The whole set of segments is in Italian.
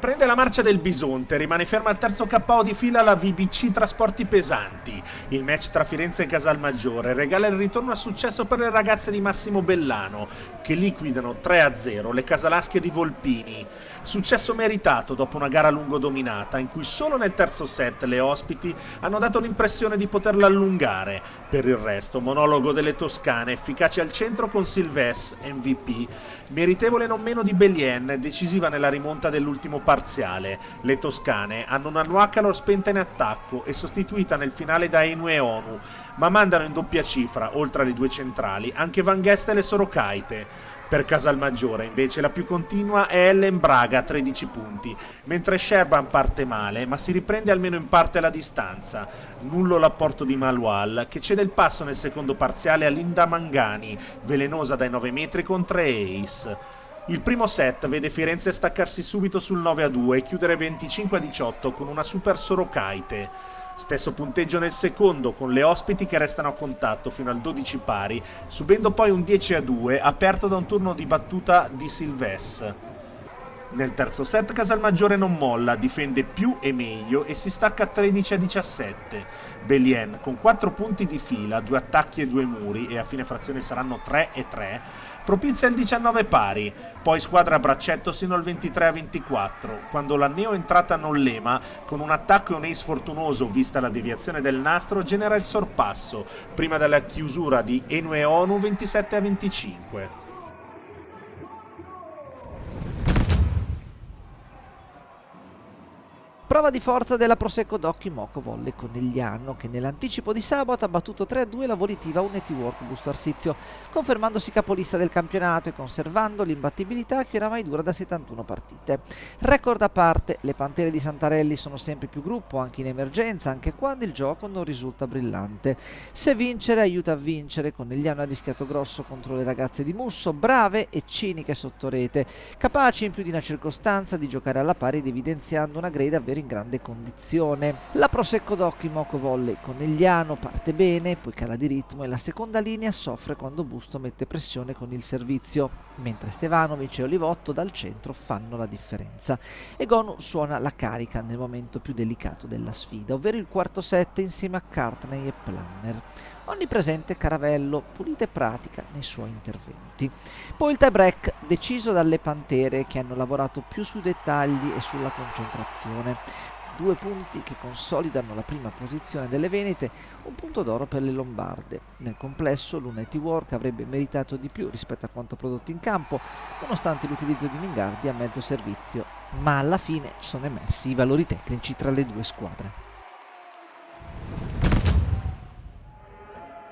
Riprende la marcia del Bisonte, rimane ferma al terzo KO di fila la VBC Trasporti Pesanti. Il match tra Firenze e Casalmaggiore regala il ritorno a successo per le ragazze di Massimo Bellano, che liquidano 3-0 le casalasche di Volpini. Successo meritato dopo una gara a lungo dominata, in cui solo nel terzo set le ospiti hanno dato l'impressione di poterla allungare. Per il resto, monologo delle toscane, efficace al centro con Silves, MVP, meritevole non meno di Belien, decisiva nella rimonta dell'ultimo parziale. Le toscane hanno una Nuakalor spenta in attacco e sostituita nel finale da Inoue Onu, ma mandano in doppia cifra, oltre alle due centrali, anche Van Gestel e Sorokaite. Per Casalmaggiore invece la più continua è Ellen Braga a 13 punti, mentre Sherban parte male ma si riprende almeno in parte la distanza. Nullo l'apporto di Malual, che cede il passo nel secondo parziale a Linda Mangani, velenosa dai 9 metri con 3 ace. Il primo set vede Firenze staccarsi subito sul 9-2 e chiudere 25-18 con una super Sorokaite. Stesso punteggio nel secondo, con le ospiti che restano a contatto fino al 12 pari, subendo poi un 10-2 aperto da un turno di battuta di Silves. Nel terzo set Casalmaggiore non molla, difende più e meglio e si stacca 13-17. Belien, con 4 punti di fila, 2 attacchi e 2 muri, e a fine frazione saranno 3-3, propizia il 19 pari, poi squadra a braccetto sino al 23-24, quando la neoentrata Nollema, con un attacco e un ace fortunoso vista la deviazione del nastro, genera il sorpasso, prima della chiusura di Inoue Onu 27-25. Prova di forza della Prosecco Docchi Moco Volley Conegliano, che nell'anticipo di sabato ha battuto 3-2 la volitiva Unity Work Busto Arsizio, confermandosi capolista del campionato e conservando l'imbattibilità che oramai dura da 71 partite. Record a parte, le Pantere di Santarelli sono sempre più gruppo, anche in emergenza, anche quando il gioco non risulta brillante. Se vincere aiuta a vincere, Conegliano ha rischiato grosso contro le ragazze di Musso, brave e ciniche sotto rete, capaci in più di una circostanza di giocare alla pari ed evidenziando una grade davvero in grande condizione. La Prosecco Docchi Moco Volley Conegliano parte bene, poi cala di ritmo e la seconda linea soffre quando Busto mette pressione con il servizio, mentre Stevanovic e Olivotto dal centro fanno la differenza. E Gonu suona la carica nel momento più delicato della sfida, ovvero il quarto set insieme a Cartney e Plummer. Onnipresente Caravello, pulita e pratica nei suoi interventi. Poi il tie break deciso dalle Pantere, che hanno lavorato più sui dettagli e sulla concentrazione. 2 punti che consolidano la prima posizione delle Venete, un punto d'oro per le Lombarde. Nel complesso l'Unity Work avrebbe meritato di più rispetto a quanto prodotto in campo, nonostante l'utilizzo di Mingardi a mezzo servizio, ma alla fine sono emersi i valori tecnici tra le due squadre.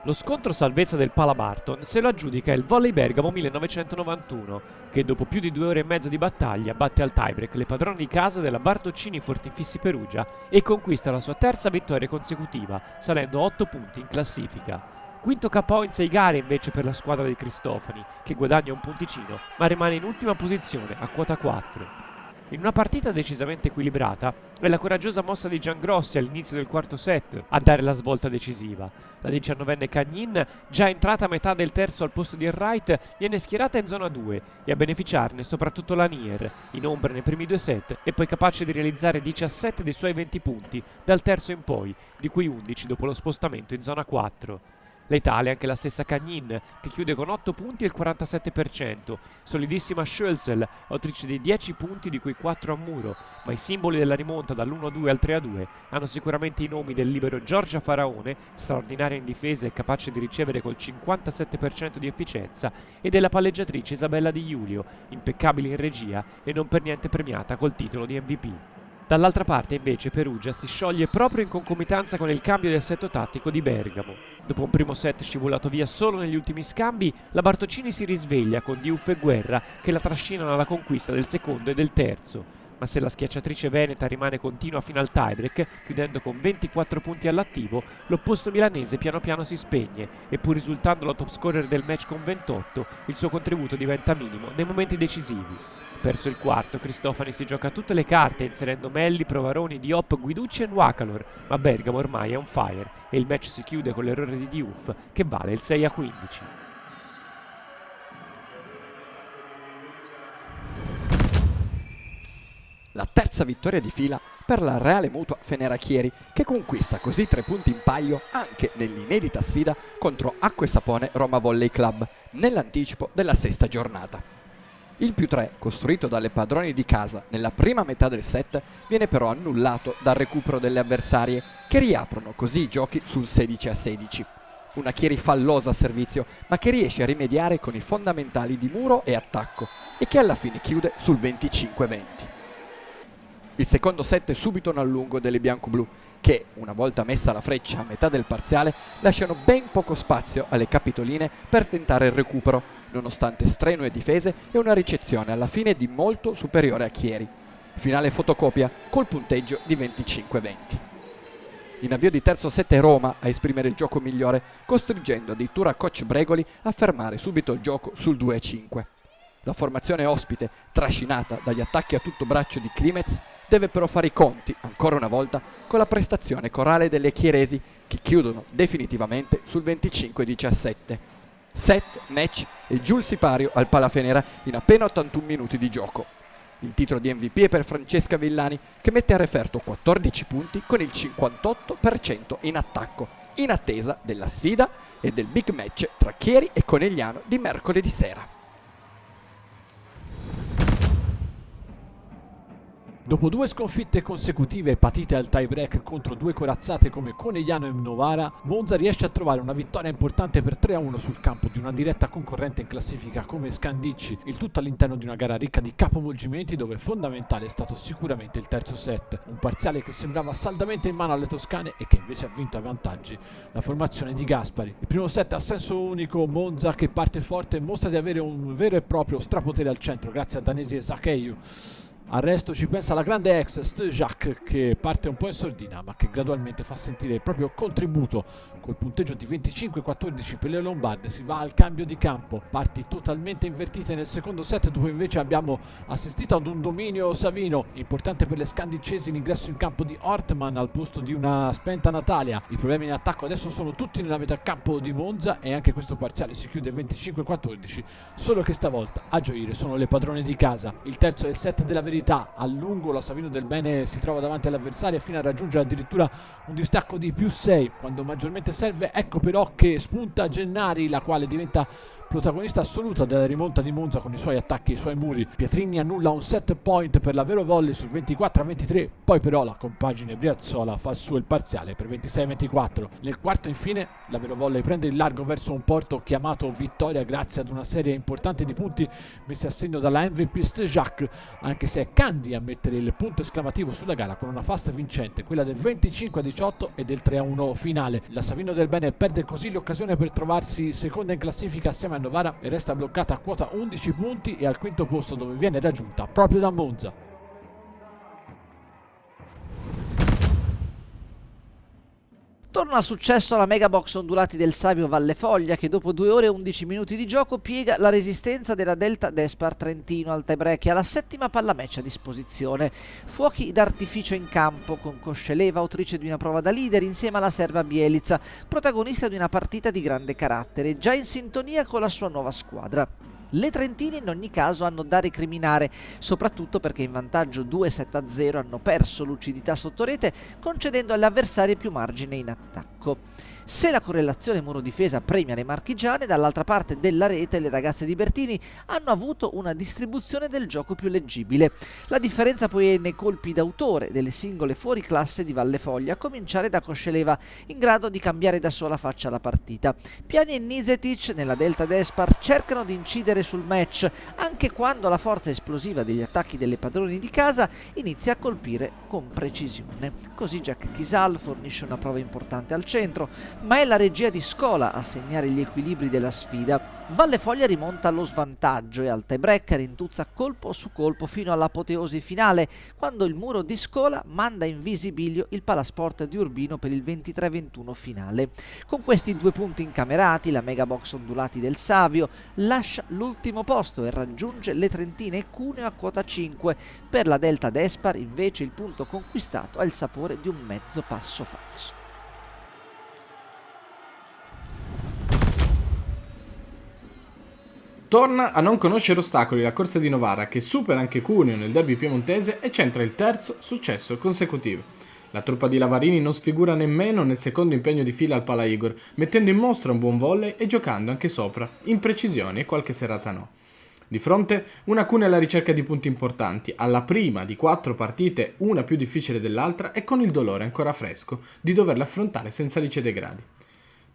Lo scontro salvezza del Pala-Barton se lo aggiudica il Volley Bergamo 1991, che dopo più di 2 ore e mezzo di battaglia batte al tiebreak le padrone di casa della Bartoccini Fortinfissi Perugia e conquista la sua terza vittoria consecutiva, salendo 8 punti in classifica. Quinto KO in 6 gare invece per la squadra di Cristofani, che guadagna un punticino, ma rimane in ultima posizione a quota 4. In una partita decisamente equilibrata, è la coraggiosa mossa di Giangrossi all'inizio del quarto set a dare la svolta decisiva. La 19enne Cagnin, già entrata a metà del terzo al posto di Enright, viene schierata in zona 2 e a beneficiarne soprattutto la Nier, in ombra nei primi 2 set e poi capace di realizzare 17 dei suoi 20 punti dal terzo in poi, di cui 11 dopo lo spostamento in zona 4. Letale anche la stessa Cagnin, che chiude con 8 punti e il 47%, solidissima Schölzel, autrice dei 10 punti di cui 4 a muro, ma i simboli della rimonta dall'1-2 al 3-2 hanno sicuramente i nomi del libero Giorgia Faraone, straordinaria in difesa e capace di ricevere col 57% di efficienza, e della palleggiatrice Isabella Di Giulio, impeccabile in regia e non per niente premiata col titolo di MVP. Dall'altra parte invece Perugia si scioglie proprio in concomitanza con il cambio di assetto tattico di Bergamo. Dopo un primo set scivolato via solo negli ultimi scambi, la Bartoccini si risveglia con Diouf e Guerra che la trascinano alla conquista del secondo e del terzo. Ma se la schiacciatrice veneta rimane continua fino al tiebreak, chiudendo con 24 punti all'attivo, l'opposto milanese piano piano si spegne e pur risultando la top scorer del match con 28, il suo contributo diventa minimo nei momenti decisivi. Perso il quarto, Cristofani si gioca tutte le carte inserendo Melli, Provaroni, Diop, Guiducci e Nuakalor, ma Bergamo ormai è on fire e il match si chiude con l'errore di Diouf che vale il 6-15. la terza vittoria di fila per la Reale Mutua Fenerachieri, che conquista così 3 punti in palio anche nell'inedita sfida contro Acqua e Sapone Roma Volley Club nell'anticipo della sesta giornata. Il +3, costruito dalle padroni di casa nella prima metà del set, viene però annullato dal recupero delle avversarie, che riaprono così i giochi sul 16-16. Una Chieri fallosa a servizio, ma che riesce a rimediare con i fondamentali di muro e attacco, e che alla fine chiude sul 25-20. Il secondo set è subito un allungo delle bianco-blu, che, una volta messa la freccia a metà del parziale, lasciano ben poco spazio alle capitoline per tentare il recupero, nonostante strenue difese e una ricezione alla fine di molto superiore a Chieri. Finale fotocopia col punteggio di 25-20. In avvio di terzo set è Roma a esprimere il gioco migliore, costringendo addirittura coach Bregoli a fermare subito il gioco sul 2-5. La formazione ospite, trascinata dagli attacchi a tutto braccio di Klimets, deve però fare i conti, ancora una volta, con la prestazione corale delle chieresi, che chiudono definitivamente sul 25-17. Set, match e giù il sipario al Palafenera in appena 81 minuti di gioco. Il titolo di MVP è per Francesca Villani, che mette a referto 14 punti con il 58% in attacco, in attesa della sfida e del big match tra Chieri e Conegliano di mercoledì sera. Dopo 2 sconfitte consecutive patite al tie break contro 2 corazzate come Conegliano e Novara, Monza riesce a trovare una vittoria importante per 3-1 sul campo di una diretta concorrente in classifica come Scandicci, il tutto all'interno di una gara ricca di capovolgimenti dove fondamentale è stato sicuramente il terzo set, un parziale che sembrava saldamente in mano alle toscane e che invece ha vinto a vantaggi la formazione di Gaspari. Il primo set a senso unico, Monza che parte forte e mostra di avere un vero e proprio strapotere al centro grazie a Danesi e Zakheyu. Al resto ci pensa la grande ex Stejak, che parte un po' in sordina ma che gradualmente fa sentire il proprio contributo. Col punteggio di 25-14 per le lombarde si va al cambio di campo, parti totalmente invertite nel secondo set dove invece abbiamo assistito ad un dominio savino. Importante per le scandicesi l'ingresso in campo di Ortman al posto di una spenta Natalia. I problemi in attacco adesso sono tutti nella metà campo di Monza e anche questo parziale si chiude 25-14, solo che stavolta a gioire sono le padrone di casa. Il terzo è il set della verità. A lungo la Savino del Bene si trova davanti all'avversario fino a raggiungere addirittura un distacco di +6 quando maggiormente serve. Ecco però che spunta Gennari, la quale diventa protagonista assoluta della rimonta di Monza con i suoi attacchi e i suoi muri. Pietrini annulla un set point per la Vero Volley sul 24-23, poi però la compagine Briazzola fa il suo il parziale per 26-24. Nel quarto infine la Vero Volley prende il largo verso un porto chiamato vittoria grazie ad una serie importante di punti messi a segno dalla MVP Stejak, anche se è Candy a mettere il punto esclamativo sulla gara con una fast vincente, quella del 25-18 e del 3-1 finale. La Savino del Bene perde così l'occasione per trovarsi seconda in classifica assieme a Novara e resta bloccata a quota 11 punti e al quinto posto dove viene raggiunta proprio da Monza. Torna al successo la Megabox Ondulati del Savio Valle Foglia, che dopo 2 ore e 11 minuti di gioco piega la resistenza della Delta Despar Trentino al tiebreak alla settima pallamatch a disposizione. Fuochi d'artificio in campo con Kosceleva, autrice di una prova da leader, insieme alla serba Bielica, protagonista di una partita di grande carattere, già in sintonia con la sua nuova squadra. Le trentine in ogni caso hanno da recriminare, soprattutto perché in vantaggio 2-7-0 hanno perso lucidità sotto rete, concedendo alle avversarie più margine in attacco. Se la correlazione muro-difesa premia le marchigiane, dall'altra parte della rete le ragazze di Bertini hanno avuto una distribuzione del gioco più leggibile. La differenza poi è nei colpi d'autore delle singole fuoriclasse di Valle Foglia, a cominciare da Kosceleva, in grado di cambiare da sola faccia alla partita. Piani e Nisetic nella Delta Despar cercano di incidere sul match, anche quando la forza esplosiva degli attacchi delle padroni di casa inizia a colpire con precisione. Così Jack Chisal fornisce una prova importante al centro, ma è la regia di Scola a segnare gli equilibri della sfida. Valle Foglia rimonta allo svantaggio e al tiebreak rintuzza colpo su colpo fino all'apoteosi finale, quando il muro di Scola manda in visibilio il Palasport di Urbino per il 23-21 finale. Con questi 2 punti incamerati, la Megabox Ondulati del Savio lascia l'ultimo posto e raggiunge le trentine e Cuneo a quota 5. Per la Delta Despar invece il punto conquistato ha il sapore di un mezzo passo falso. Torna a non conoscere ostacoli la corsa di Novara, che supera anche Cuneo nel derby piemontese e centra il terzo successo consecutivo. La truppa di Lavarini non sfigura nemmeno nel secondo impegno di fila al Pala Igor, mettendo in mostra un buon volley e giocando anche sopra, imprecisioni e qualche serata no. Di fronte, una Cuneo alla ricerca di punti importanti, alla prima di 4 partite, una più difficile dell'altra e con il dolore ancora fresco di doverla affrontare senza Lice dei Gradi.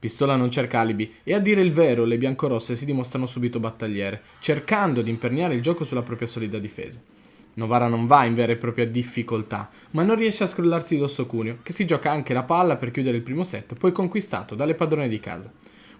Pistola non cerca alibi e a dire il vero le biancorosse si dimostrano subito battagliere, cercando di imperniare il gioco sulla propria solida difesa. Novara non va in vera e propria difficoltà, ma non riesce a scrollarsi d'osso Cuneo, che si gioca anche la palla per chiudere il primo set, poi conquistato dalle padrone di casa.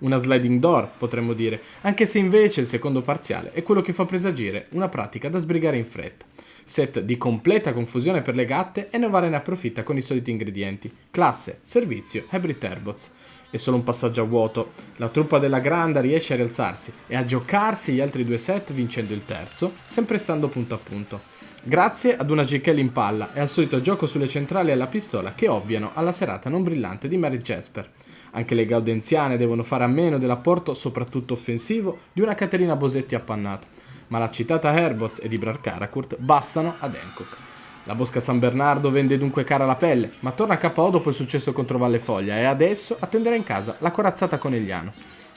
Una sliding door, potremmo dire, anche se invece il secondo parziale è quello che fa presagire una pratica da sbrigare in fretta. Set di completa confusione per le gatte e Novara ne approfitta con i soliti ingredienti: classe, servizio e Brit Airbots. È solo un passaggio a vuoto, la truppa della Granda riesce a rialzarsi e a giocarsi gli altri 2 set vincendo il terzo, sempre stando punto a punto. Grazie ad una G-Kelly in palla e al solito gioco sulle centrali alla pistola che ovviano alla serata non brillante di Mary Jasper. Anche le gaudenziane devono fare a meno dell'apporto soprattutto offensivo di una Caterina Bosetti appannata, ma la citata Airbots e di Brar Karakurt bastano ad Hancock. La Bosca San Bernardo vende dunque cara la pelle, ma torna a KO dopo il successo contro Valle Foglia e adesso attenderà in casa la corazzata Conegliano.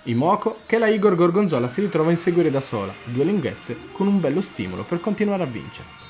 Imoco che la Igor Gorgonzola si ritrova a inseguire da sola, 2 lunghezze con un bello stimolo per continuare a vincere.